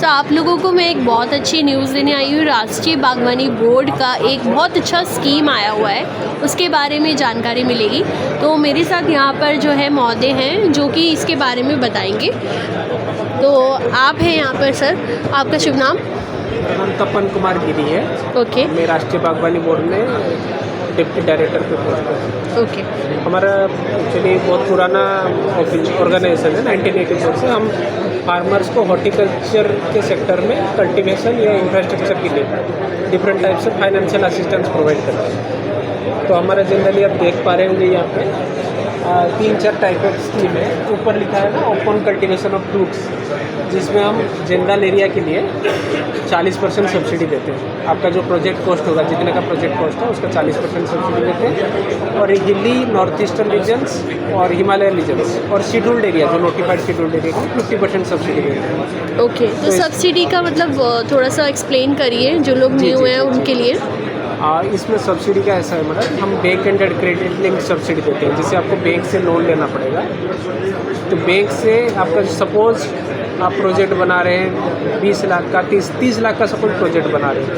तो आप लोगों को मैं एक बहुत अच्छी न्यूज़ देने आई हूँ। राष्ट्रीय बागवानी बोर्ड का एक बहुत अच्छा स्कीम आया हुआ है, उसके बारे में जानकारी मिलेगी। तो मेरे साथ यहाँ पर जो है महोदय हैं जो कि इसके बारे में बताएंगे। तो आप हैं यहाँ पर सर, आपका शुभ नाम? नाम तपन कुमार गिरी है। ओके मैं राष्ट्रीय बागवानी बोर्ड में डिप्टी डायरेक्टर पे पोस्ट है। ओके हमारा एक्चुअली बहुत पुराना ऑर्गेनाइजेशन है। 1984 से हम फार्मर्स को हॉर्टिकल्चर के सेक्टर में कल्टीवेशन या इंफ्रास्ट्रक्चर के लिए डिफरेंट टाइप से फाइनेंशियल असिस्टेंस प्रोवाइड करते हैं। तो हमारा जनरली आप देख पा रहे होंगे यहाँ पे 3-4 टाइप ऑफ स्कीम है। ऊपर लिखा है ना ओपन कल्टीवेशन ऑफ फ्रूट्स, जिसमें हम जनरल एरिया के लिए 40% सब्सिडी देते हैं। आपका जो प्रोजेक्ट कॉस्ट होगा, जितने का प्रोजेक्ट कॉस्ट है उसका 40% सब्सिडी देते हैं। और हिली, नॉर्थ ईस्टर्न रीजन्स और हिमालय रीजन्स और शेड्यूल्ड एरिया, जो नोटिफाइड शेड्यूल्ड एरिया को 50% सब्सिडी देते हैं। ओके तो सब्सिडी का मतलब थोड़ा सा एक्सप्लेन करिए जो लोग न्यू हैं उनके लिए। इसमें सब्सिडी का ऐसा है मैडम, हम bank ended credit link subsidy देते हैं। जैसे आपको बैंक से लोन लेना पड़ेगा, तो बैंक से आपका सपोज आप प्रोजेक्ट बना रहे हैं 20 लाख का, 30 लाख का सपोज प्रोजेक्ट बना रहे हैं,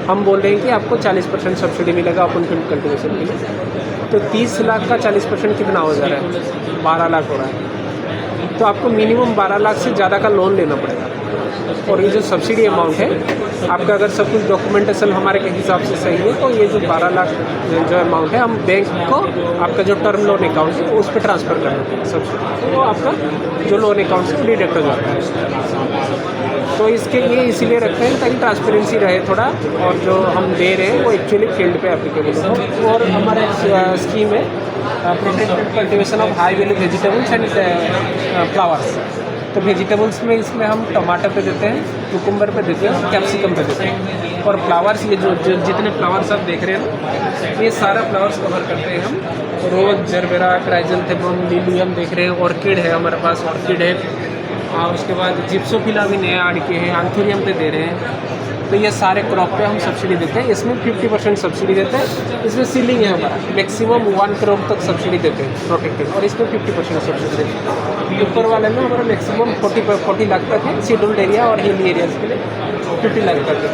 हम बोल रहे हैं कि आपको 40% सब्सिडी मिलेगा ओपन फील्ड कल्टीवेशन के लिए। तो 30 लाख का 40% कितना हो जा रहा है? 12 लाख हो रहा है। तो आपको मिनिमम 12 लाख से ज़्यादा का लोन लेना पड़ेगा। और ये जो सब्सिडी अमाउंट है आपका, अगर सब कुछ डॉक्यूमेंटेशन हमारे के हिसाब से सही है, तो ये जो 12 लाख जो अमाउंट है हम बैंक को आपका जो टर्म लोन अकाउंट है उस पर ट्रांसफ़र कर देते हैं सब्सिडी, तो वो आपका जो लोन अकाउंट से डिडक्ट हो जाता है। तो इसके लिए इसीलिए रखते हैं ताकि ट्रांसपेरेंसी रहे थोड़ा, और जो हम दे रहे हैं वो एक्चुअली फील्ड पे एप्लीकेबल हो। और हमारा स्कीम है protected cultivation of high value vegetables and flowers. तो वेजिटेबल्स में इसमें हम टमाटर पे देते हैं, कुकुम्बर पे देते हैं, कैप्सिकम पे देते हैं। और फ्लावर्स, ये जो जितने फ्लावर्स आप देख रहे हैं ना, ये सारा फ्लावर्स कवर करते हैं हम। रोज, जरबेरा, क्राइजेंथेमम, लिलियम देख रहे हैं, ऑर्किड है हमारे पास, ऑर्किड है। उसके बाद जिप्सोफिला भी नया आड़ के हैं, आंथोरियम पे दे रहे हैं। तो ये सारे क्रॉप पे हम सब्सिडी देते हैं। इसमें 50% सब्सिडी देते हैं। इसमें सीलिंग है हमारा, मैक्सिमम 1 करोड़ तक सब्सिडी देते हैं प्रोटेक्टेड, और इसमें 50% सब्सिडी देते हैं। ऊपर वाले में हमारा मैक्सिमम 40 लाख तक है, शेड्यूल्ड एरिया और हिल एरियाज़ के लिए 50 लाख तक है।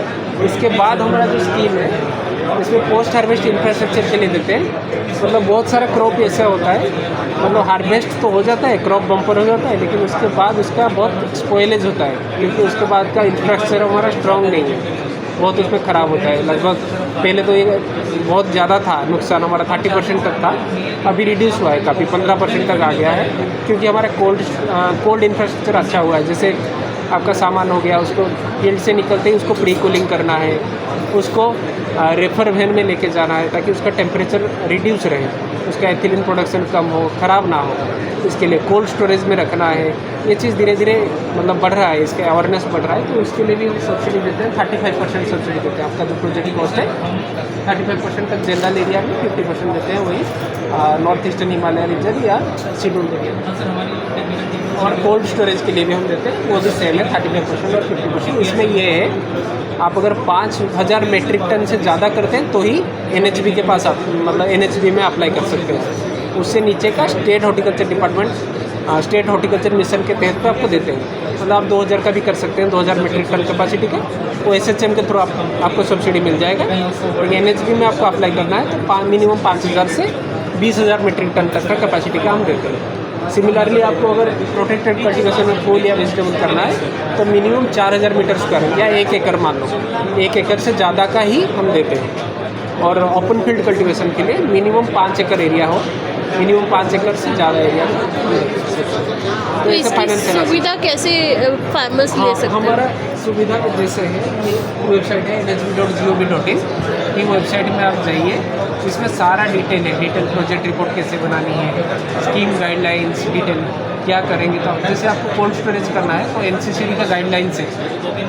इसके बाद हमारा जो स्कीम है इसमें पोस्ट हार्वेस्ट इंफ्रास्ट्रक्चर के लिए देते हैं। मतलब बहुत सारा क्रॉप ऐसा होता है, मतलब हार्वेस्ट तो हो जाता है, क्रॉप बम्पर हो जाता है, लेकिन उसके बाद उसका बहुत स्पॉइलेज होता है, क्योंकि उसके बाद का इंफ्रास्ट्रक्चर हमारा स्ट्रॉन्ग नहीं है, बहुत उसमें ख़राब होता है। लगभग पहले तो ये बहुत ज़्यादा था नुकसान, हमारा 30% तक था, अभी रिड्यूस हुआ है काफ़ी, 15% तक आ गया है, क्योंकि हमारा कोल्ड इंफ्रास्ट्रक्चर अच्छा हुआ है। जैसे आपका सामान हो गया, उसको फील्ड से निकलते ही उसको प्री कूलिंग करना है, उसको रेफर वैन में लेके जाना है ताकि उसका टेम्परेचर रिड्यूस रहे, उसका एथिलीन प्रोडक्शन कम हो, ख़राब ना हो। इसके लिए कोल्ड स्टोरेज में रखना है। ये चीज़ धीरे धीरे मतलब बढ़ रहा है, इसके अवेयरनेस बढ़ रहा है, तो इसके लिए भी हम सब्सिडी देते हैं। 35% सब्सिडी देते हैं। आपका जो प्रोजेक्ट कॉस्ट है 35% तक जनरल एरिया में, 50% देते हैं वही नॉर्थ ईस्टर्न हिमालय रीजन या शेड्यूल्ड एरिया। और कोल्ड स्टोरेज के लिए भी हम देते हैं, वो भी सेम है, 35% और 50%। इसमें ये है, आप अगर 5000 मेट्रिक टन से ज़्यादा करते हैं तो ही NHB के पास आप मतलब NHB में अप्लाई कर सकते हैं। उससे नीचे का state horticulture department, state horticulture mission के तहत पे आपको देते हैं। मतलब आप 2000 का भी कर सकते हैं, 2000 मेट्रिक टन कैपेसिटी का, वो SHM के थ्रू आपको सब्सिडी मिल जाएगा। और NHB में आपको अप्लाई करना है तो मिनिमम 5000 से 20000 मेट्रिक टन तक का कैपेसिटी का हम देते हैं। सिमिलरली आपको अगर प्रोटेक्टेड कल्टीवेशन में फूल या वेजिटेबल करना है तो मिनिमम 4000 मीटर स्क्वायर या 1 एकड़ मान लो, 1 एकड़ से ज़्यादा का ही हम देते हैं। और ओपन फील्ड कल्टीवेशन के लिए मिनिमम 5 एकड़ एरिया हो, मिनिमम 5 एकड़ से ज़्यादा एरिया हो। तो इसकी सुविधा कैसे फार्मर्स ले सकते हैं? हमारा सुविधा जैसे है, ये वेबसाइट है nhb.gov.in। ये वेबसाइट में आप जाइए, इसमें सारा डिटेल है, डिटेल प्रोजेक्ट रिपोर्ट कैसे बनानी है, स्कीम गाइडलाइंस डिटेल क्या करेंगे। तो जैसे आपको कोल्ड स्टोरेज करना है तो NCCD का गाइडलाइंस है,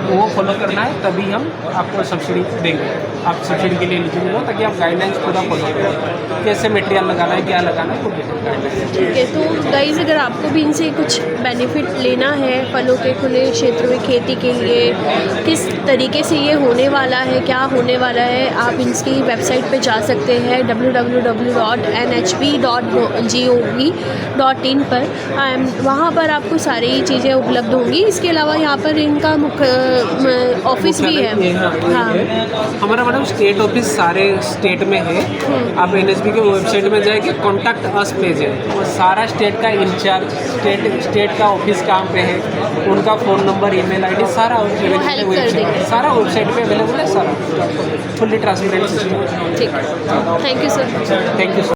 तो वो फॉलो करना है, तभी हम आपको सब्सिडी देंगे। आप सब्सिडी के लिए एलिजिबल हो, ताकि आप गाइडलाइंस पूरा फॉलो करें, कैसे मटेरियल लगाना है, क्या लगाना है, वो गाइडलाइंस। ठीक है, तो गाइस अगर आपको भी इनसे कुछ बेनिफिट लेना है फलों के खुले क्षेत्र में खेती के लिए, किस तरीके से ये होने वाला है, क्या होने वाला है, आप इनकी वेबसाइट पे जा सकते हैं www.nhb.gov.in पर। आई एम वहाँ पर आपको सारी चीज़ें उपलब्ध होंगी। इसके अलावा यहाँ पर इनका मुख्य ऑफिस भी है। हाँ, हमारा मैडम स्टेट ऑफिस सारे स्टेट में है। आप NSB के वेबसाइट में जाके कॉन्टैक्ट अस पेज है, वो सारा स्टेट का इंचार्ज, स्टेट का ऑफिस कहाँ पे है, उनका फ़ोन नंबर, ईमेल आईडी सारा हेल्प कर देंगे। सारा वेबसाइट पे अवेलेबल है, सारा फुल्ली ट्रांसपेरेंट सिस्टम। ठीक है, thank you sir. Thank you.